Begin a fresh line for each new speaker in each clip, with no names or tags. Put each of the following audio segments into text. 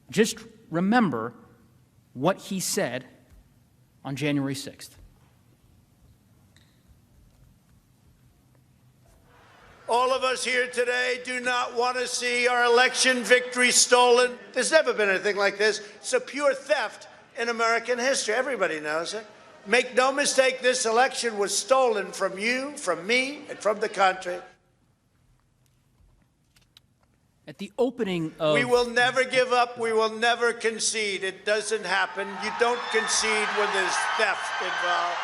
Just remember what he said on January 6th.
All of us here today do not want to see our election victory stolen. There's never been anything like this. It's a pure theft in American history. Everybody knows it. Make no mistake, this election was stolen from you, from me, and from the country.
At the opening of...
We will never give up. We will never concede. It doesn't happen. You don't concede when there's theft involved.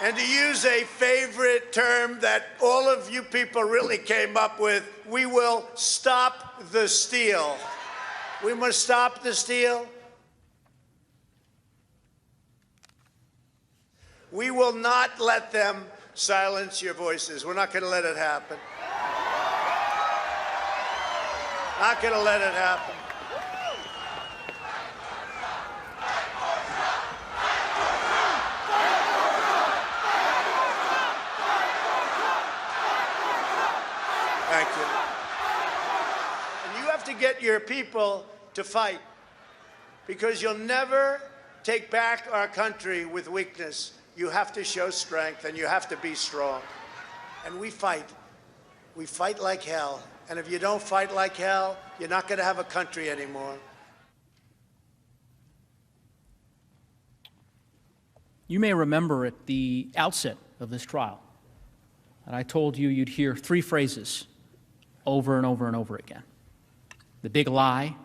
And to use a favorite term that all of you people really came up with, we will stop the steal. We must stop the steal. We will not let them silence your voices. We're not going to let it happen. Not going to let it happen. Thank you. And you have to get your people to fight, because you'll never take back our country with weakness. You have to show strength, and you have to be strong. And we fight. We fight like hell. And if you don't fight like hell, you're not going to have a country anymore.
You may remember at the outset of this trial that I told you you'd hear three phrases over and over and over again. The big lie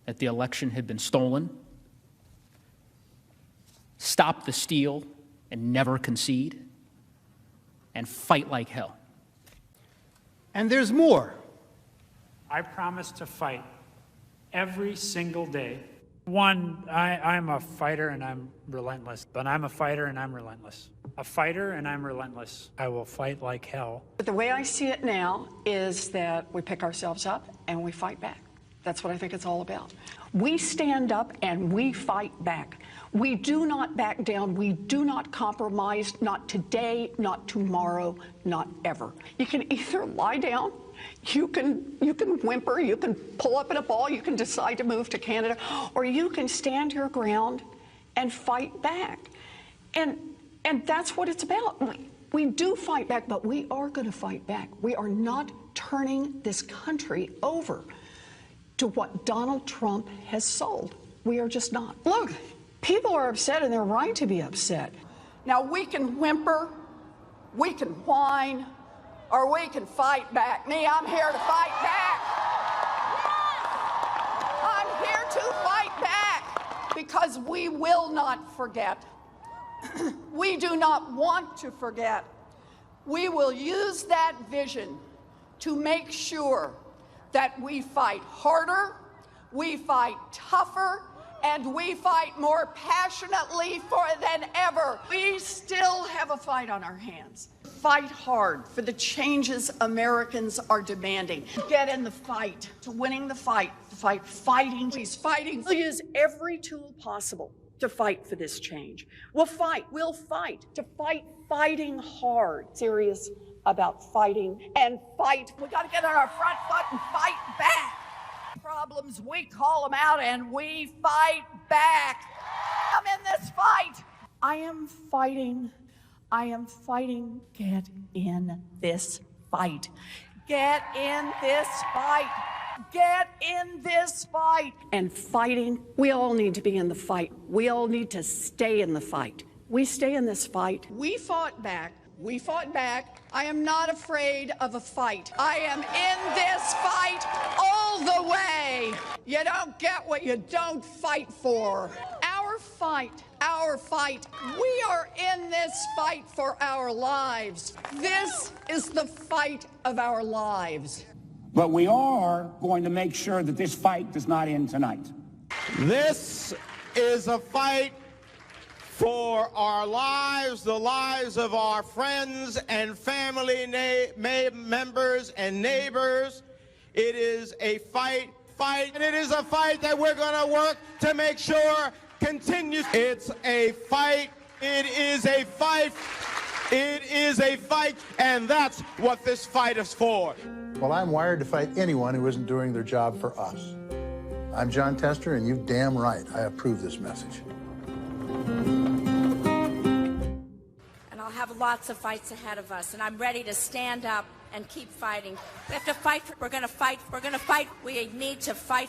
that the election had been stolen, stop the steal and never concede, and fight like hell.
And there's more.
I promise to fight every single day. One, I'm a fighter and I'm relentless, but I'm a fighter and I'm relentless. A fighter and I'm relentless. I will fight like hell.
But the way I see it now is that we pick ourselves up and we fight back. That's what I think it's all about. We stand up and we fight back. We do not back down. We do not compromise, not today, not tomorrow, not ever. You can either lie down, you can whimper, you can pull up in a ball, you can decide to move to Canada, or you can stand your ground and fight back. And that's what it's about. We do fight back, but we are going to fight back. We are not turning this country over to what Donald Trump has sold. We are just not. Look, people are upset, and they're right to be upset. Now, we can whimper, we can whine, or we can fight back. Me, I'm here to fight back. I'm here to fight back because we will not forget. We do not want to forget. We will use that vision to make sure that we fight harder, we fight tougher, and we fight more passionately than ever. We still have a fight on our hands. Fight hard for the changes Americans are demanding. Get in the fight, to winning the fight, fighting. He's fighting. We'll use every tool possible to fight for this change. We'll fight to fighting hard. Serious about fighting and fight. We got to get on our front foot and fight back. Problems, we call them out and we fight back. I'm in this fight. I am fighting. Get in this fight. Get in this fight. Get in this fight. And fighting, we all need to be in the fight. We all need to stay in the fight. We stay in this fight. We fought back. We fought back. I am not afraid of a fight. I am in this fight all the way. You don't get what you don't fight for. Our fight. We are in this fight for our lives. This is the fight of our lives.
But we are going to make sure that this fight does not end tonight.
This is a fight for our lives, the lives of our friends and family members and neighbors. It is a fight, and it is a fight that we're going to work to make sure continues. It's a fight. It is a fight. It is a fight, and that's what this fight is for.
Well, I'm wired to fight anyone who isn't doing their job for us.
I'm John Tester, and you're damn right. I approve this message.
And I'll have lots of fights ahead of us, and I'm ready to stand up and keep fighting. We have to fight. We're going to fight. We're going to fight. We need to fight,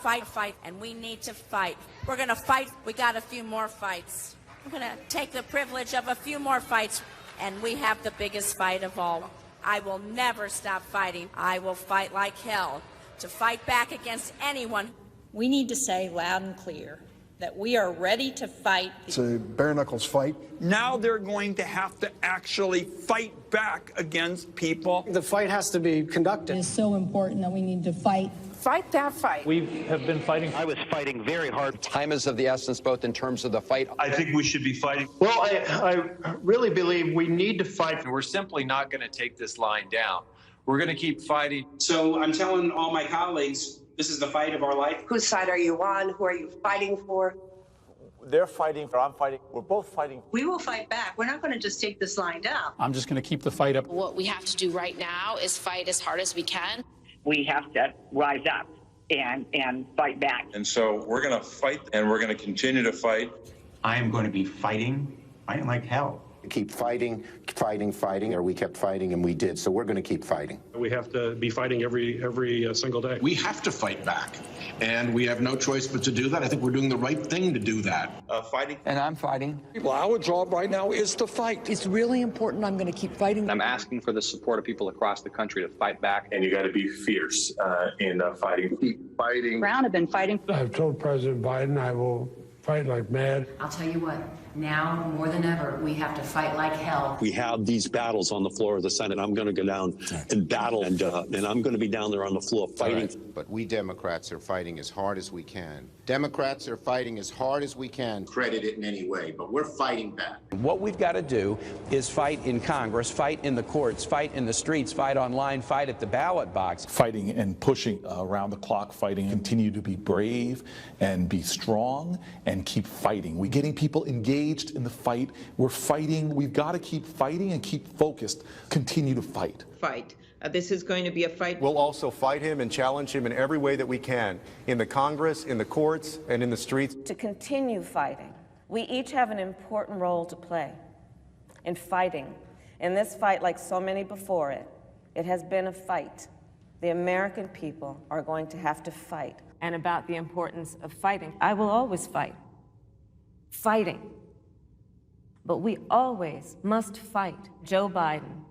and we need to fight. We're going to fight. We got a few more fights. I'm going to take the privilege of a few more fights, and we have the biggest fight of all. I will never stop fighting. I will fight like hell to fight back against anyone.
We need to say loud and clear that we are ready to fight.
It's a bare-knuckles fight.
Now they're going to have to actually fight back against people.
The fight has to be conducted.
It is so important that we need to fight.
Fight that fight.
We have been fighting.
I was fighting very hard. Time is of the essence, both in terms of the fight.
I think we should be fighting.
Well, I really believe we need to fight.
We're simply not going to take this line down. We're going to keep fighting.
So I'm telling all my colleagues, this is the fight of our life.
Whose side are you on? Who are you fighting for?
They're fighting, I'm fighting. We're both fighting.
We will fight back. We're not going to just take this line down.
I'm just going to keep the fight up.
What we have to do right now is fight as hard as we can.
We have to rise up and fight back.
And so we're going to fight, and we're going to continue to fight.
I am going to be fighting like hell.
Keep fighting, or we kept fighting, and we did. So we're going to keep fighting.
We have to be fighting every single day.
We have to fight back, and we have no choice but to do that. I think we're doing the right thing to do that.
Fighting.
And I'm fighting.
Well, our job right now is to fight.
It's really important. I'm going to keep fighting.
I'm asking for the support of people across the country to fight back.
And you got to be fierce in fighting. Keep fighting.
Brown have been fighting.
I've told President Biden I will fight like mad.
I'll tell you what, now more than ever, we have to fight like hell.
We have these battles on the floor of the Senate. I'm going to go down and battle, and I'm going to be down there on the floor fighting.
Right. But we Democrats are fighting as hard as we can. Democrats are fighting as hard as we can. Credit it in any way, but we're fighting back.
What we've got to do is fight in Congress, fight in the courts, fight in the streets, fight online, fight at the ballot box.
Fighting and pushing around the clock, fighting, continue to be brave and be strong and keep fighting. We're getting people engaged in the fight. We're fighting. We've got to keep fighting and keep focused. Continue to fight.
Fight. This is going to be a fight.
We'll also fight him and challenge him in every way that we can, in the Congress, in the courts, and in the streets.
To continue fighting, we each have an important role to play in fighting. In this fight, like so many before it, it has been a fight. The American people are going to have to fight. And about the importance of fighting, I will always fight. Fighting. But we always must fight. Joe Biden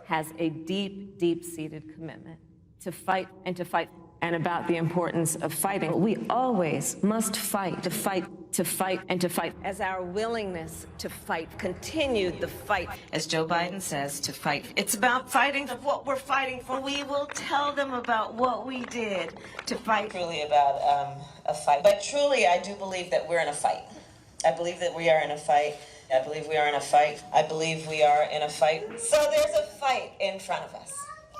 has a deep, deep-seated commitment to fight and to fight. And about the importance of fighting, we always must fight, to fight, to fight, and to fight. As our willingness to fight continued the fight, as Joe Biden says, to fight. It's about fighting of what we're fighting for. We will tell them about what we did to fight. Truly about a fight. But truly, I do believe that we're in a fight. I believe that we are in a fight. I believe we are in a fight. I believe we are in a fight. So there's a fight in front of us.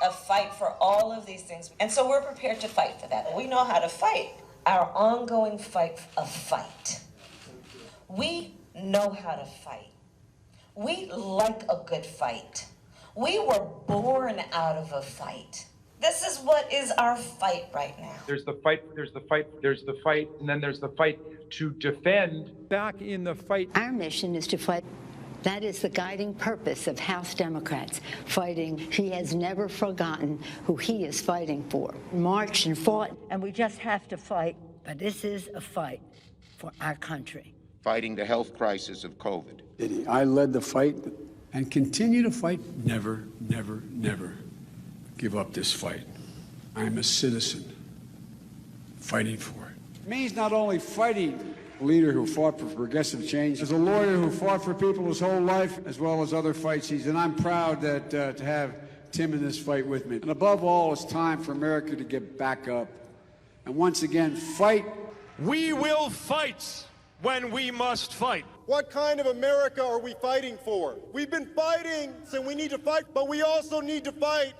A fight for all of these things. And so we're prepared to fight for that. We know how to fight. Our ongoing fight of fight. We know how to fight. We like a good fight. We were born out of a fight. This is what is our fight right now.
There's the fight, there's the fight, there's the fight, and then there's the fight to defend.
Back in the fight.
Our mission is to fight. That is the guiding purpose of House Democrats, fighting. He has never forgotten who he is fighting for. Marched and fought, and we just have to fight. But this is a fight for our country.
Fighting the health crisis of COVID.
I led the fight and continue to fight. Never, never, never give up this fight. I'm a citizen fighting for it. It means not only fighting a leader who fought for progressive change, as a lawyer who fought for people his whole life, as well as other fights. And I'm proud that to have Tim in this fight with me. And above all, it's time for America to get back up and once again fight.
We will fight when we must fight.
What kind of America are we fighting for? We've been fighting, so we need to fight, but we also need to fight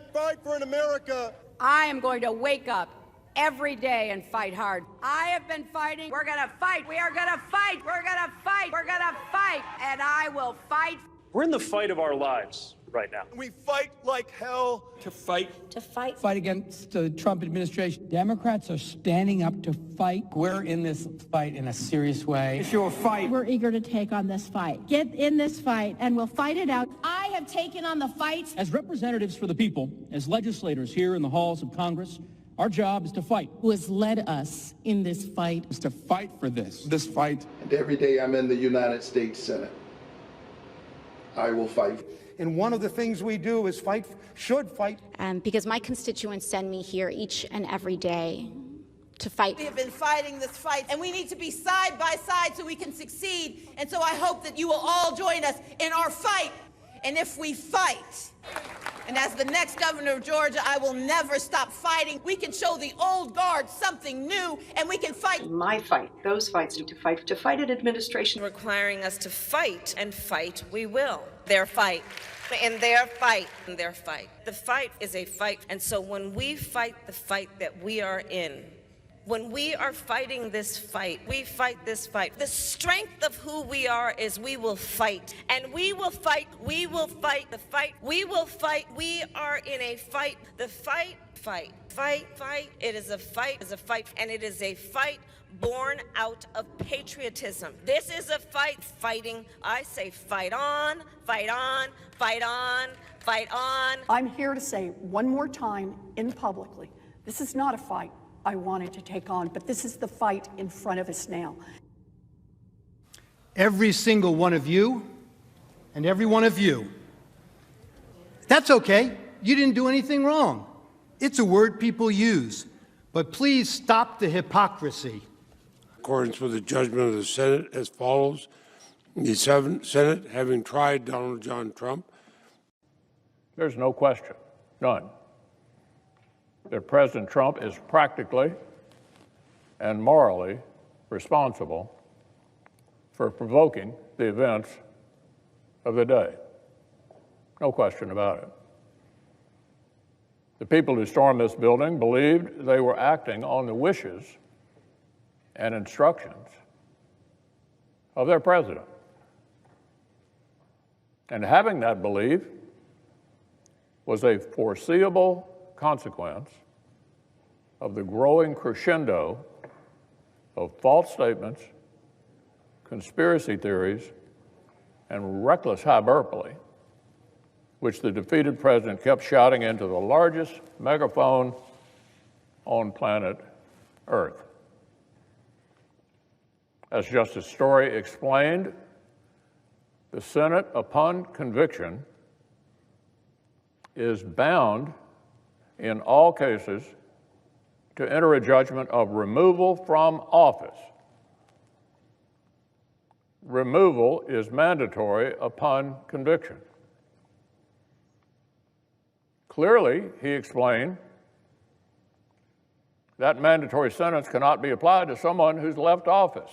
for an America.
I am going to wake up every day and fight hard. I have been fighting. We're going to fight. We are going to fight. We're going to fight. We're going to fight. And I will fight.
We're in the fight of our lives. right now.
We fight like hell.
To fight.
To fight.
Fight against the Trump administration. Democrats are standing up to fight.
We're in this fight in a serious way.
It's your fight.
We're eager to take on this fight. Get in this fight, and we'll fight it out. I have taken on the fight.
As representatives for the people, as legislators here in the halls of Congress, our job is to fight.
Who has led us in this fight?
Is to fight for this fight.
And every day I'm in the United States Senate, I will fight. And one of the things we do is should fight.
Because my constituents send me here each and every day to fight.
We have been fighting this fight, and we need to be side by side so we can succeed. And so I hope that you will all join us in our fight. And if we fight, and as the next governor of Georgia, I will never stop fighting. We can show the old guard something new, and we can fight.
My fight, those fights need to fight an administration.
Requiring us to fight, and fight we will. Their fight. In their fight. In their fight. The fight is a fight. And so when we fight the fight that we are in, when we are fighting this fight, we fight this fight. The strength of who we are is we will fight. And we will fight. We will fight the fight. We will fight. We are in a fight. The fight. Fight. It is a fight. It's a fight. And it is a fight born out of patriotism. This is a fight. Fighting. I say fight on, fight on, fight on, fight on.
I'm here to say one more time in publicly, this is not a fight I wanted to take on, but this is the fight in front of us now.
Every single one of you and every one of you. That's okay. You didn't do anything wrong. It's a word people use. But please stop the hypocrisy. In accordance with the judgment of the Senate as follows. The Senate, having tried Donald John Trump.
There's no question, none, that President Trump is practically and morally responsible for provoking the events of the day. No question about it. The people who stormed this building believed they were acting on the wishes and instructions of their president. And having that belief was a foreseeable consequence of the growing crescendo of false statements, conspiracy theories, and reckless hyperbole, which the defeated president kept shouting into the largest megaphone on planet Earth. As Justice Story explained, the Senate, upon conviction, is bound in all cases to enter a judgment of removal from office. Removal is mandatory upon conviction. Clearly, he explained, that mandatory sentence cannot be applied to someone who's left office.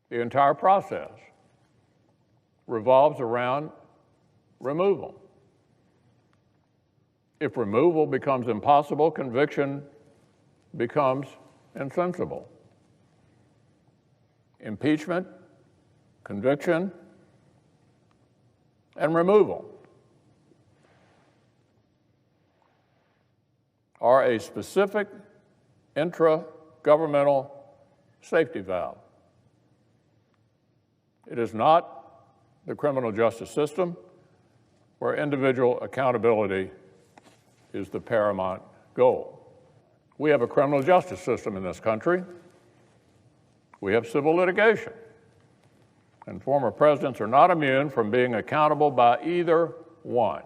The entire process revolves around removal. If removal becomes impossible, conviction becomes insensible. Impeachment, conviction, and removal are a specific intra-governmental safety valve. It is not the criminal justice system where individual accountability is the paramount goal. We have a criminal justice system in this country. We have civil litigation. And former presidents are not immune from being accountable by either one.